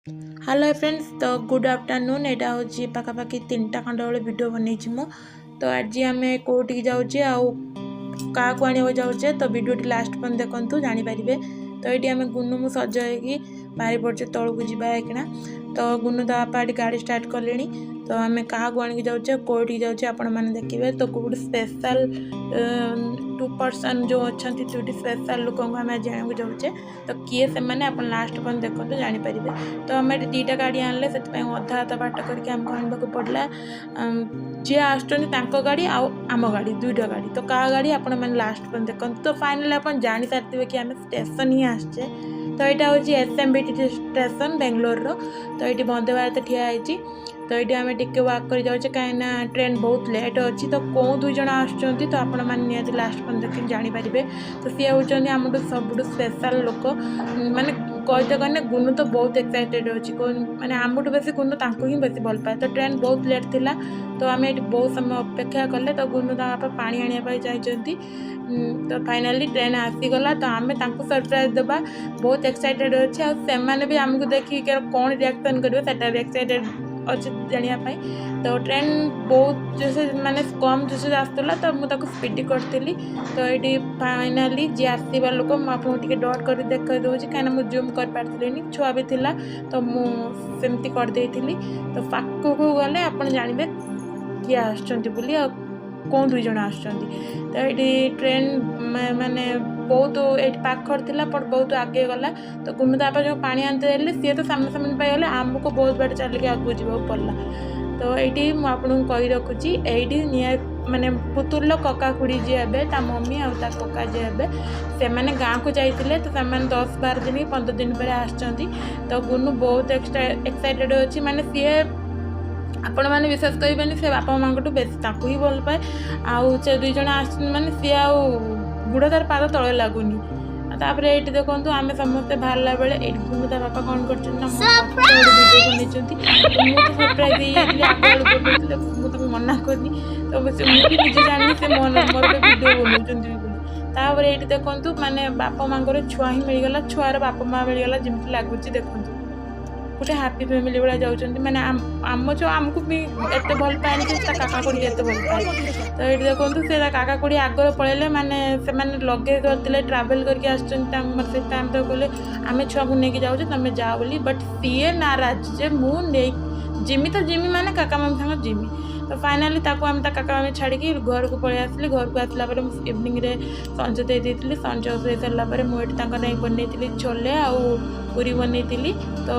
Hello friends, तो good afternoon. यहाँ हूँ पाखापाखि 3टा खंड बेले वीडियो बनई मु। तो आज आम कौटी जाऊे क्या आने जाऊे, तो वीडियो लास्ट पन देखु जानीपारे। तो ये आम गुनु मु सज हो बाहरी पड़े तौक जाना। तो गुनु तो आप गाड़ी स्टार्ट कले। तो आम क्या आने जाऊे कौटी जाऊे आपण मैंने देखिए। तो कौट स्पेशल 2 पर्सन जो अच्छा दुटी स्पेशल लोक आम आज जाना जाऊे। तो किए से मैंने आप लास्ट पन देखो जानीपारे। तो आम 2टा गाड़ी आनले से अधा अधा बाट करके आमको आनवाक पड़ा। जी आसुँच गाड़ी आम गाड़ी 2टा गाड़ी। तो क्या गाड़ी आपण मैंने लास्ट पन देखो। तो फाइनली आप जानी सारी कि आम स्टेशन ही आसचे। तो यहाँ हूँ SMBT स्टेशन बेंगलोर रो। तो ये वंदे भारत ठिया है। तो ये आम टे वाक कर जाऊे कहीं ट्रेन बहुत लेट अच्छी। तो कौन 2 जन आसुँच तो आपण मैंने लास्ट पन देखिए जानीपारे। तो सी हूँ आम सब स्पेशल लोक माने कहते कहने गुनु तो बहुत एक्साइटेड अच्छी माने आमठू बेसी गुनु तांको ही बेसी भल पाए। तो ट्रेन बहुत लेट थिला। तो आम ये बहुत समय अपेक्षा कले। तो गुनु बापा पानी आने चाहिए। तो फाइनाली ट्रेन आसीगला। तो आम सरप्राइज देवा बहुत एक्साइटेड अच्छे। आने भी आमको देखिए कौन रिएक्शन करेंगे भी एक्साइटेड अच्छे जानापी। तो ट्रेन बहुत जैसे माने कम जैसे आसला। तो मुझे स्पीड करी। तो ये फाइनाली जी आसवा लोक मुझे डट कर देखा दूसरी कहीं मुझे जूम कर पार्थिनी छुआ भी थिला। तो मुझे करदे। तो पाक को गले आप जानवे किए आसुँच कौन 2 जन आसुँच। तो ये ट्रेन माने बहुत ये पाखर थिला पर बहुत आगे गला। तो गुनु दापा जो पानी आनते सी तो सामने सामने पाइगले आमको बहुत बाट चलिए आगे जावाक पड़ा। तो ये मुझे कही रखुची ये निया माने पुतुल कका खुड़ी जी हे मम्मी आ कका जी हे से मैंने गाँव को जाइए। तो 10-12 दिन 15 दिन पर आसुँच। तो गुनु बहुत एक्साइटेड अच्छी माने सी आपण मैंने विश्वास करेंगे से बापा माँ को बेस ही भल पाए। आउ से 2 जन आस माने सी गुड़ तार पाद तले लगुनि। तापर ये देखो आम समस्ते बाहरला बेले गुनु ता बापा कौन कर वीडियो बन मुझे सरप्राइज मुझे मना करनी। तो मुझे निजे जानी से मोर वीडियो बनाऊँ। ये देखो माने बापा माँ छुआ ही मिलगला छुआर बापा माँ मिलगला जमी लगुच। देखो गोटे हैप्पी फैमिली भाया जाऊँ मैंने आम जो आमको भी एत भल पाए काका कुड़ी एत भल पाए। तो ये देखो से काका कुड़ी आगे पलैले माने से लगे करते ट्रावेल करके आसते टाइम तो कहले आम छुआ को लेकिन जाऊँ तुम जाओ बोली। बट सीए नाराज जे मुझे जिमी तो जिमी माने काका मामी संग जिमी। तो फाइनाली आम काका मामी छाड़ी घर को पलि आसली। घर को आसला इवनिंग रे संज दे संज हो सारापर मुझे बनई छोले आ पूरी बनई। तो